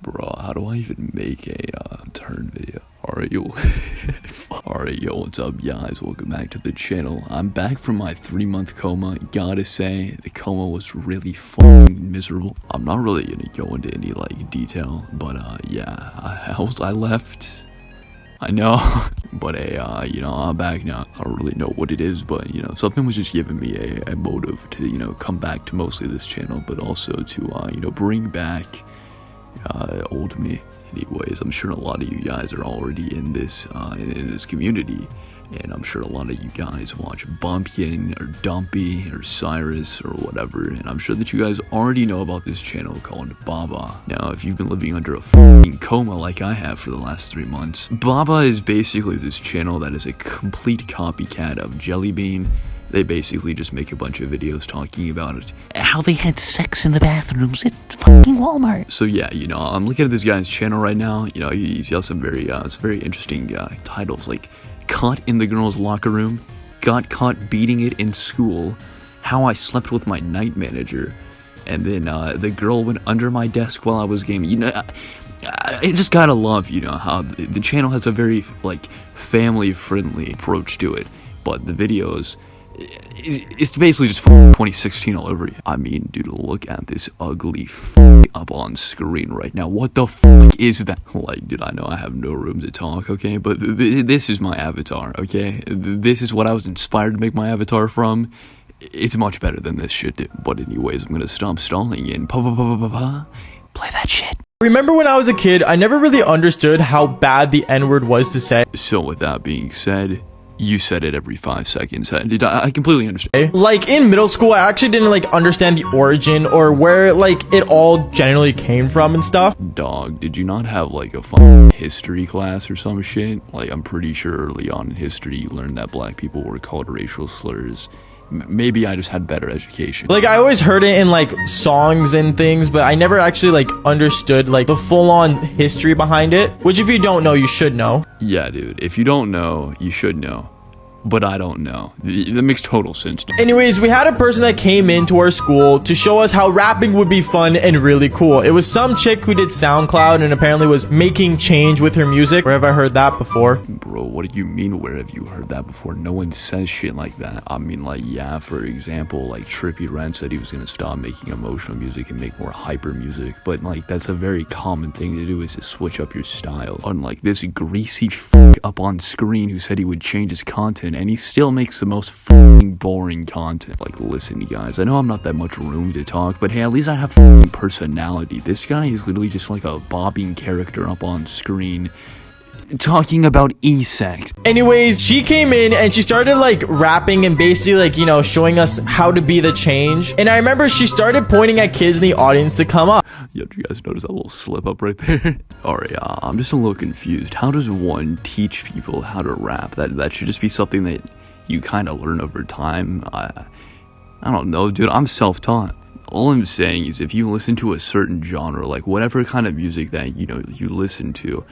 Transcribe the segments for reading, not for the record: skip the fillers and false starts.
Bro, how do I even make a turn video? Alright, yo. Alright, yo, what's up, guys? Welcome back to the channel. I'm back from my 3-month coma. Gotta say, the coma was really fucking miserable. I'm not really gonna go into any, like, detail, but, yeah, I left. I know, but you know, I'm back now. I don't really know what it is, but, you know, something was just giving me a motive to, you know, come back to mostly this channel, but also to, you know, bring back old me. Anyways, I'm sure a lot of you guys are already in this community, and I'm sure a lot of you guys watch Bumpkin or Dumpy or Cyrus or whatever, and I'm sure that you guys already know about this channel called Baba. Now, if you've been living under a fucking coma like I have for the last 3 months, Baba is basically this channel that is a complete copycat of JellyBean. They basically just make a bunch of videos talking about it. How they had sex in the bathrooms at fucking Walmart. So yeah, you know, I'm looking at this guy's channel right now. You know, he's got some very interesting titles, like Caught in the Girls' Locker Room, Got Caught Beating It in School, How I Slept with My Night Manager, and then The Girl Went Under My Desk While I Was Gaming. You know, I just gotta love, you know, how the channel has a very, like, family-friendly approach to it, but the videos, it's basically just 2016 all over again. I mean, dude, look at this ugly fuck up on screen right now. What the fuck is that? Like, dude, I know I have no room to talk, okay? But this is my avatar, okay? This is what I was inspired to make my avatar from. It's much better than this shit, dude. But anyways, I'm gonna stop stalling and Play that shit. Remember when I was a kid, I never really understood how bad the N-word was to say. So with that being said, you said it every 5 seconds. I completely understand. Like, in middle school, I actually didn't, like, understand the origin or where, like, it all generally came from and stuff. Dog, did you not have, like, a fun history class or some shit? Like, I'm pretty sure early on in history you learned that black people were called racial slurs. Maybe I just had better education. Like, I always heard it in, like, songs and things, but I never actually, like, understood, like, the full-on history behind it. Which, if you don't know, you should know. Yeah, dude. If you don't know, you should know. But I don't know. That makes total sense. Anyways, we had a person that came into our school to show us how rapping would be fun and really cool. It was some chick who did SoundCloud and apparently was making change with her music. Where have I heard that before? Bro, what do you mean, where have you heard that before? No one says shit like that. I mean, like, yeah, for example, like, Trippy Ren said he was gonna stop making emotional music and make more hyper music. But, like, that's a very common thing to do, is to switch up your style. Unlike this greasy fuck up on screen who said he would change his content, and he still makes the most fucking boring content. Like, listen, you guys, I know I'm not that much room to talk, but hey, at least I have fucking personality. This guy is literally just like a bobbing character up on screen talking about e-sex. Anyways, she came in and she started, like, rapping and basically, like, you know, showing us how to be the change. And I remember she started pointing at kids in the audience to come up. Yo, do you guys notice that little slip up right there? Alright, I'm just a little confused. How does one teach people how to rap? That should just be something that you kind of learn over time. I don't know, dude. I'm self-taught. All I'm saying is if you listen to a certain genre, like whatever kind of music that, you know, you listen to,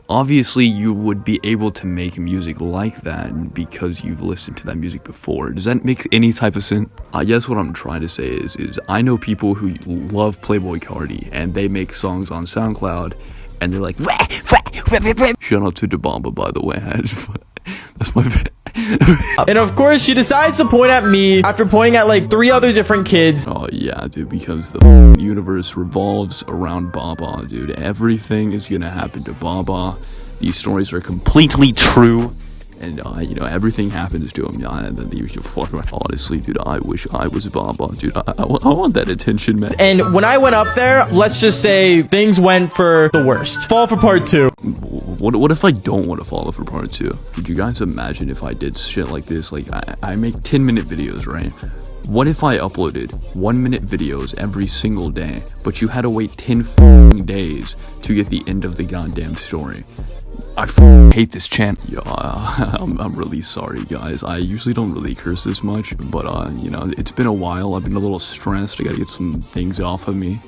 obviously you would be able to make music like that because you've listened to that music before. Does that make any type of sense? I guess what I'm trying to say is I know people who love Playboi Carti and they make songs on SoundCloud and they're like, shout out to DeBomba, by the way. That's my And of course, she decides to point at me after pointing at, like, 3 other different kids. Oh yeah, dude, because the universe revolves around Baba, dude. Everything is gonna happen to Baba. These stories are completely true. And, you know, everything happens to him. Yeah, and then you fuck around. Honestly, dude, I wish I was Baba. Dude, I want that attention, man. And when I went up there, let's just say things went for the worst. Fall for part 2. What if I don't want to follow for part 2? Could you guys imagine if I did shit like this? Like, I make 10-minute videos, right? What if I uploaded 1-minute videos every single day, but you had to wait 10 fucking days to get the end of the goddamn story? I hate this channel. Yo, I'm really sorry, guys. I usually don't really curse this much, but, you know, it's been a while. I've been a little stressed. I gotta get some things off of me.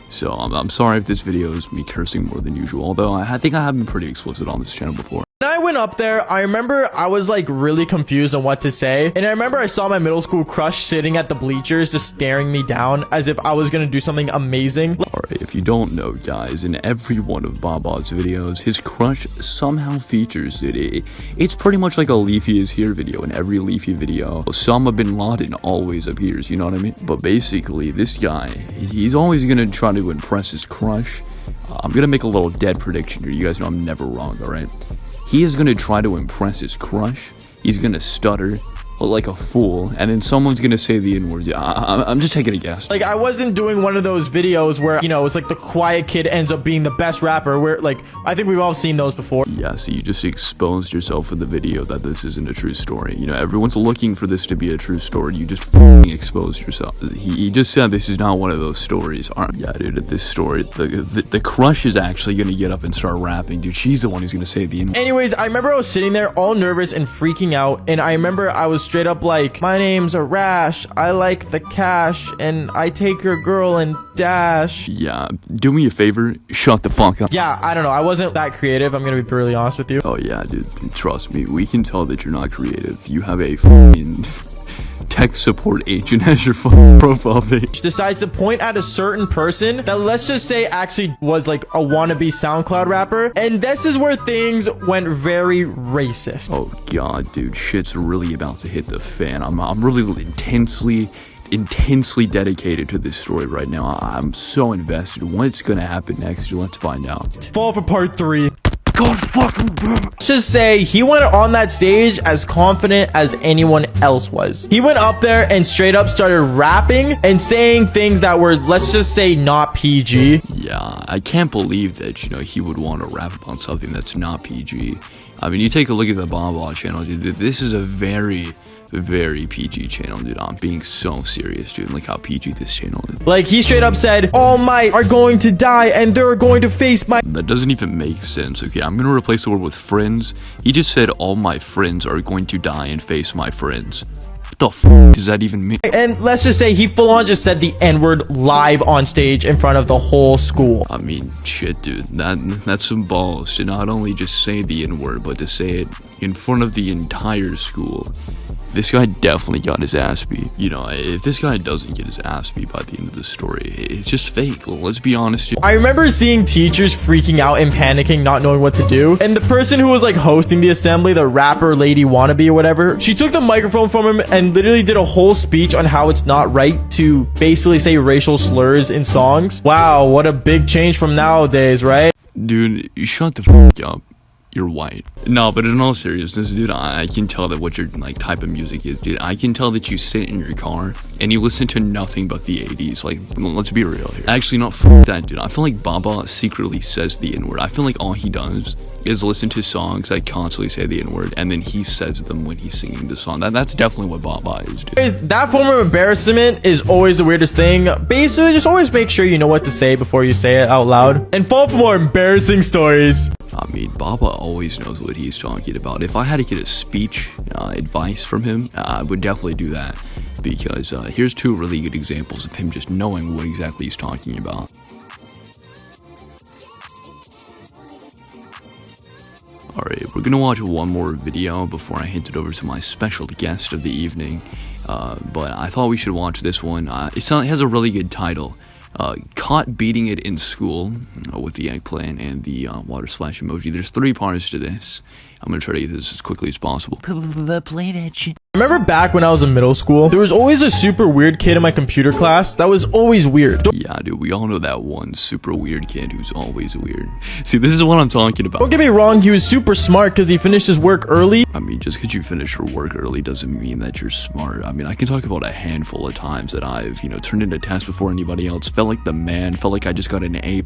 So, I'm sorry if this video is me cursing more than usual, although I think I have been pretty explicit on this channel before. When I went up there, I remember I was like really confused on what to say. And I remember I saw my middle school crush sitting at the bleachers just staring me down as if I was gonna do something amazing. Alright, if you don't know, guys, in every one of Baba's videos, his crush somehow features it. It's pretty much like a Leafy is here video. In every Leafy video, Osama bin Laden always appears, you know what I mean? But basically, this guy, he's always gonna try to impress his crush. I'm gonna make a little dead prediction here. You guys know I'm never wrong, alright? He is gonna try to impress his crush. He's gonna stutter, look like a fool, and then someone's gonna say the N-word. I'm just taking a guess. Like, I wasn't doing one of those videos where, you know, it's like the quiet kid ends up being the best rapper, where, like, I think we've all seen those before. Yeah, so you just exposed yourself in the video that this isn't a true story. You know, everyone's looking for this to be a true story. You just f***ing exposed yourself. He just said this is not one of those stories. Yeah, dude, at this story, the crush is actually gonna get up and start rapping. Dude, she's the one who's gonna say the N-word. Anyways, I remember I was sitting there all nervous and freaking out, and I remember I was straight up like, my name's a rash, I like the cash, and I take your girl and dash. Yeah, do me a favor, shut the fuck up. Yeah, I don't know, I wasn't that creative, I'm gonna be brutally honest with you. Oh yeah, dude, trust me, we can tell that you're not creative. You have a fucking tech support agent as your fucking profile page. Decides to point at a certain person that, let's just say, actually was like a wannabe SoundCloud rapper, and this is where things went very racist. Oh god, dude, shit's really about to hit the fan. I'm really intensely dedicated to this story right now. I'm so invested. What's gonna happen next? Let's find out. Fall for part 3. God fucking damn it. Let's just say he went on that stage as confident as anyone else was. He went up there and straight up started rapping and saying things that were, let's just say, not PG. Yeah, I can't believe that, you know, he would want to rap about something that's not PG. I mean, you take a look at the Baba channel, dude. This is a very PG channel, dude. I'm being so serious, dude. Like how PG this channel is. Like, he straight up said, all might are going to die and they're going to face my... That doesn't even make sense. Okay, I'm gonna replace the word with friends. He just said all my friends are going to die and face my friends. What the f does that even mean? And let's just say he full on just said the N-word live on stage in front of the whole school. I mean, shit, dude. That's some balls to not only just say the N-word, but to say it in front of the entire school. This guy definitely got his ass beat. You know, if this guy doesn't get his ass beat by the end of the story, it's just fake. Let's be honest. I remember seeing teachers freaking out and panicking, not knowing what to do. And the person who was like hosting the assembly, the rapper lady wannabe or whatever, she took the microphone from him and literally did a whole speech on how it's not right to basically say racial slurs in songs. Wow, what a big change from nowadays, right? Dude, shut the f*** up. You're white. No, but in all seriousness, dude, I can tell that what your like type of music is, dude. I can tell that you sit in your car and you listen to nothing but the 80s. Like, let's be real here. Actually, not f that, dude. I feel like Baba secretly says the N-word. I feel like all he does is listen to songs that constantly say the N-word, and then he says them when he's singing the song. That's definitely what Baba is, dude. That form of embarrassment is always the weirdest thing. Basically, just always make sure you know what to say before you say it out loud. And fall for more embarrassing stories. I mean, Baba always knows what he's talking about. If I had to get a speech advice from him, I would definitely do that. Because here's 2 really good examples of him just knowing what exactly he's talking about. Alright, we're gonna watch one more video before I hand it over to my special guest of the evening. But I thought we should watch this one. It has a really good title. Caught beating it in school with the eggplant and the water splash emoji. There's 3 parts to this. I'm gonna try to get this as quickly as possible. Play that shit. I remember back when I was in middle school, there was always a super weird kid in my computer class that was always weird. Yeah, dude, we all know that one super weird kid who's always weird. See, this is what I'm talking about. Don't get me wrong, he was super smart because he finished his work early. I mean, just because you finish your work early doesn't mean that you're smart. I mean, I can talk about a handful of times that I've, you know, turned into tests before anybody else, felt like the man, felt like I just got an A+++,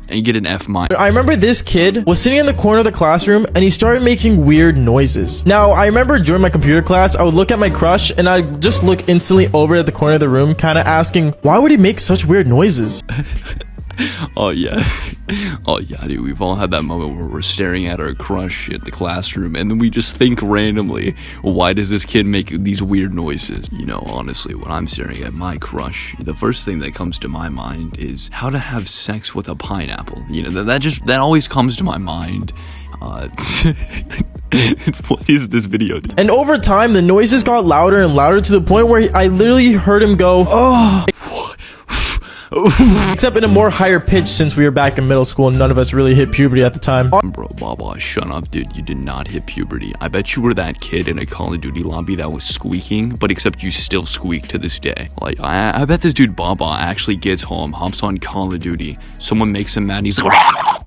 and get an F-. I remember this kid was sitting in the corner of the classroom and he started making weird noises. Now, I remember during my computer class, I would look at my crush and I'd just look instantly over at the corner of the room, kind of asking, why would he make such weird noises? Oh yeah. Oh yeah, dude, we've all had that moment where we're staring at our crush at the classroom and then we just think randomly, why does this kid make these weird noises? You know, honestly, when I'm staring at my crush, the first thing that comes to my mind is how to have sex with a pineapple. You know, that always comes to my mind. What is this video? And over time, the noises got louder and louder to the point where I literally heard him go, oh. Except in a more higher pitch since we were back in middle school and none of us really hit puberty at the time. Bro, Baba, shut up, dude. You did not hit puberty. I bet you were that kid in a Call of Duty lobby that was squeaking, but except you still squeak to this day. Like, I bet this dude Baba actually gets home, hops on Call of Duty, someone makes him mad, and he's like,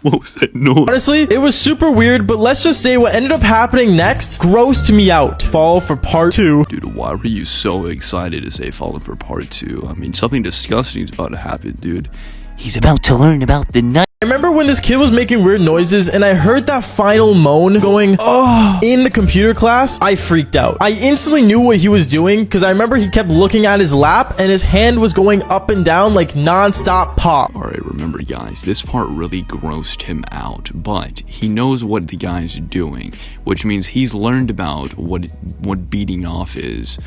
what was that noise? Honestly, it was super weird, but let's just say what ended up happening next grossed me out. Follow for part 2. Dude, why were you so excited to say follow for part 2? I mean, something disgusting is about to happen, dude. He's about to learn about the nut. I remember when this kid was making weird noises and I heard that final moan going, oh, in the computer class. I freaked out. I instantly knew what he was doing because I remember he kept looking at his lap and his hand was going up and down like non-stop pop. Alright, remember guys, this part really grossed him out, but he knows what the guy's doing, which means he's learned about what beating off is.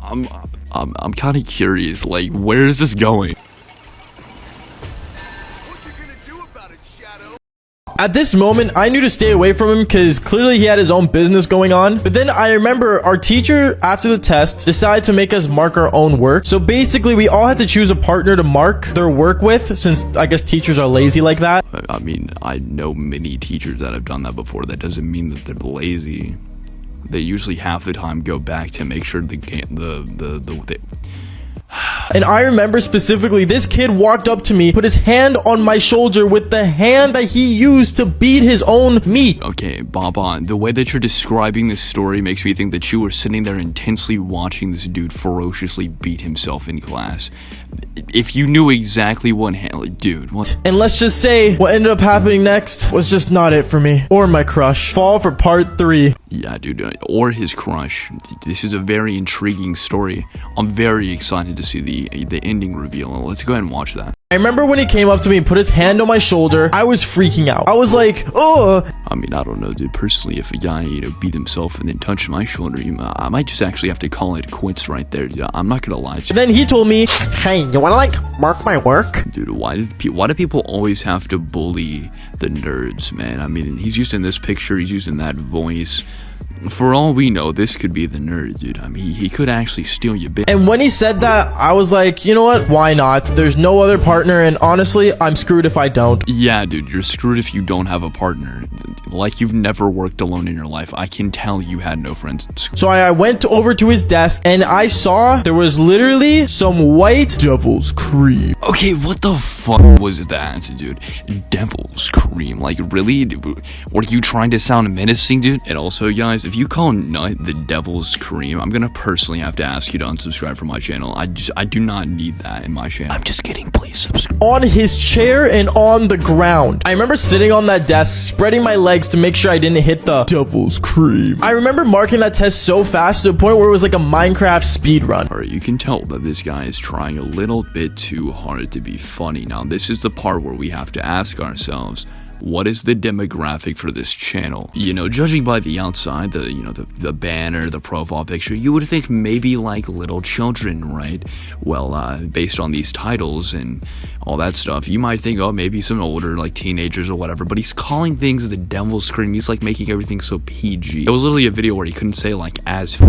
I'm kind of curious, like, where is this going? At this moment, I knew to stay away from him because clearly he had his own business going on. But then I remember our teacher, after the test, decided to make us mark our own work. So basically, we all had to choose a partner to mark their work with, since I guess teachers are lazy like that. I mean, I know many teachers that have done that before. That doesn't mean that they're lazy. They usually half the time go back to make sure And I remember specifically, this kid walked up to me, put his hand on my shoulder with the hand that he used to beat his own meat. Okay, Baba, the way that you're describing this story makes me think that you were sitting there intensely watching this dude ferociously beat himself in class. If you knew exactly what dude, what? And let's just say, what ended up happening next was just not it for me. Or my crush. Fall for part 3. Yeah, dude, or his crush. This is a very intriguing story. I'm very excited to see the ending reveal. Let's go ahead and watch that. I remember when he came up to me and put his hand on my shoulder, I was freaking out. I was like, oh. I mean, I don't know, dude. Personally, if a guy, beat himself and then touched my shoulder, I might just actually have to call it quits right there. Dude. I'm not gonna lie to you. Then he told me, hey, you wanna like mark my work? Dude, why do people always have to bully the nerds, man? I mean, he's using this picture, he's using that voice. For all we know, this could be the nerd, dude. I mean, he could actually steal your bitch. And when he said that, I was like, you know what? Why not? There's no other partner, and honestly, I'm screwed if I don't. Yeah, dude, you're screwed if you don't have a partner. Like you've never worked alone in your life. I can tell you had no friends in school. So I went over to his desk, and I saw there was literally some white devil's cream. Okay, what the fuck was that, dude? Devil's cream? Like, really? Were you trying to sound menacing, dude? And also, guys, if you call nut the devil's cream, I'm gonna personally have to ask you to unsubscribe from my channel. I do not need that in my channel. I'm just kidding. Please subscribe. On his chair and on the ground. I remember sitting on that desk, spreading my legs to make sure I didn't hit the devil's cream. I remember marking that test so fast to the point where it was like a Minecraft speed run. Alright, you can tell that this guy is trying a little bit too hard to be funny. Now, this is the part where we have to ask ourselves, what is the demographic for this channel? You know, judging by the outside, the banner, the profile picture, you would think maybe like little children, right? Well, based on these titles and all that stuff, you might think, oh, maybe some older, like teenagers or whatever, but he's calling things the devil's cream. He's like making everything so PG. It was literally a video where he couldn't say like as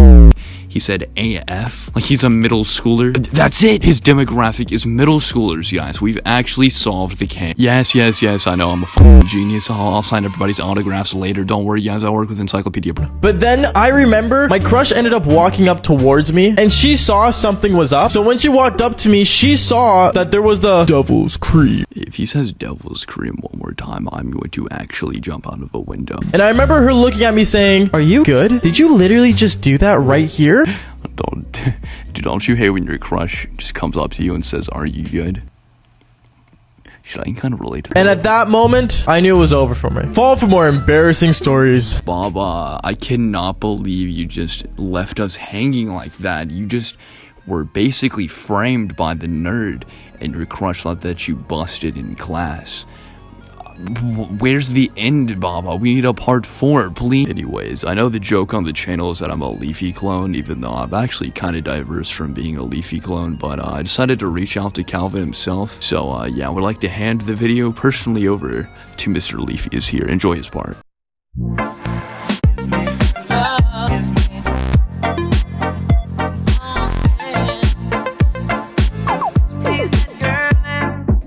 he said AF, like he's a middle schooler. That's it. His demographic is middle schoolers, guys. We've actually solved the case. Yes, I know I'm a fucking genius. I'll sign everybody's autographs later. Don't worry, guys. I work with Encyclopedia. But then I remember my crush ended up walking up towards me and she saw something was up. So when she walked up to me, she saw that there was the devil's cream. If he says devil's cream one more time, I'm going to actually jump out of a window. And I remember her looking at me saying, are you good? Did you literally just do that right here? Don't you hate when your crush just comes up to you and says, are you good? Should I kind of relate to that? And at that moment, I knew it was over for me. Fall for more embarrassing stories. Baba, I cannot believe you just left us hanging like that. were basically framed by the nerd and your crush thought that you busted in class. Where's the end, Baba? We need a part 4, please. Anyways, I know the joke on the channel is that I'm a Leafy clone, even though I'm actually kind of diverse from being a Leafy clone, but I decided to reach out to Calvin himself. So yeah, I would like to hand the video personally over to Mr. LeafyIsHere. Enjoy his part.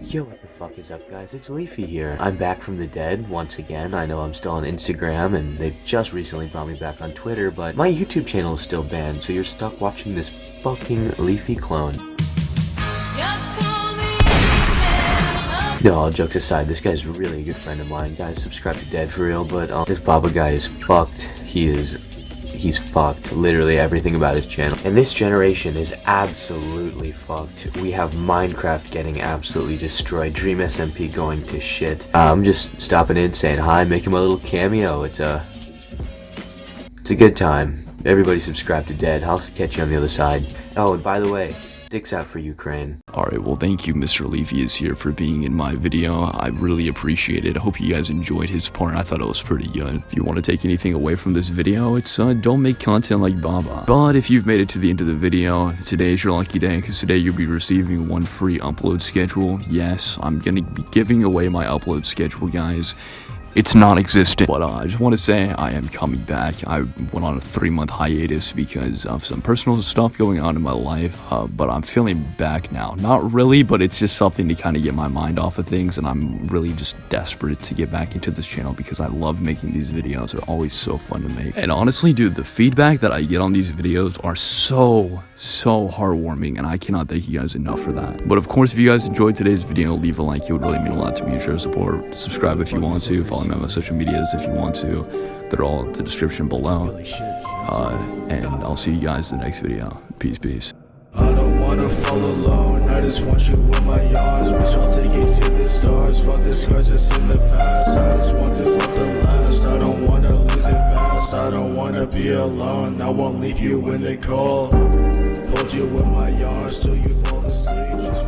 Yo, what the fuck is up, guys? It's Leafy here. I'm back from the dead once again. I know I'm still on Instagram and they've just recently brought me back on Twitter, but my YouTube channel is still banned, so you're stuck watching this fucking Leafy clone. No, all jokes aside, this guy's really a good friend of mine. Guys, subscribe to Dead for real, but this Baba guy is fucked. He's fucked. Literally everything about his channel. And this generation is absolutely fucked. We have Minecraft getting absolutely destroyed. Dream SMP going to shit. I'm just stopping in saying hi, making my little cameo. It's a good time. Everybody subscribe to Dead. I'll catch you on the other side. Oh, and by the way, dicks out for Ukraine. Alright, well thank you Mr. LeafyIsHere for being in my video. I really appreciate it. I hope you guys enjoyed his part. I thought it was pretty good. If you want to take anything away from this video, it's don't make content like Baba. But if you've made it to the end of the video, today is your lucky day because today you'll be receiving 1 free upload schedule. Yes, I'm gonna be giving away my upload schedule, guys. It's non-existent, but I just want to say I am coming back. I went on a 3-month hiatus because of some personal stuff going on in my life, but I'm feeling back now. Not really, but it's just something to kind of get my mind off of things, and I'm really just desperate to get back into this channel because I love making these videos. They're always so fun to make. And honestly, dude, the feedback that I get on these videos are so heartwarming, and I cannot thank you guys enough for that. But of course, if you guys enjoyed today's video, leave a like. It would really mean a lot to me. Show support. Subscribe if you want to. Follow me on my social medias if you want to. They're all in the description below. And I'll see you guys in the next video. Peace. I don't wanna fall alone. I just want you with my yards. Bitch, I'll take you to the stars. Fuck the scars that's in the past. I just want this not to last. I don't wanna lose it fast. I don't wanna be alone. I won't leave you when they call. Hold you with my yards till you fall asleep. Just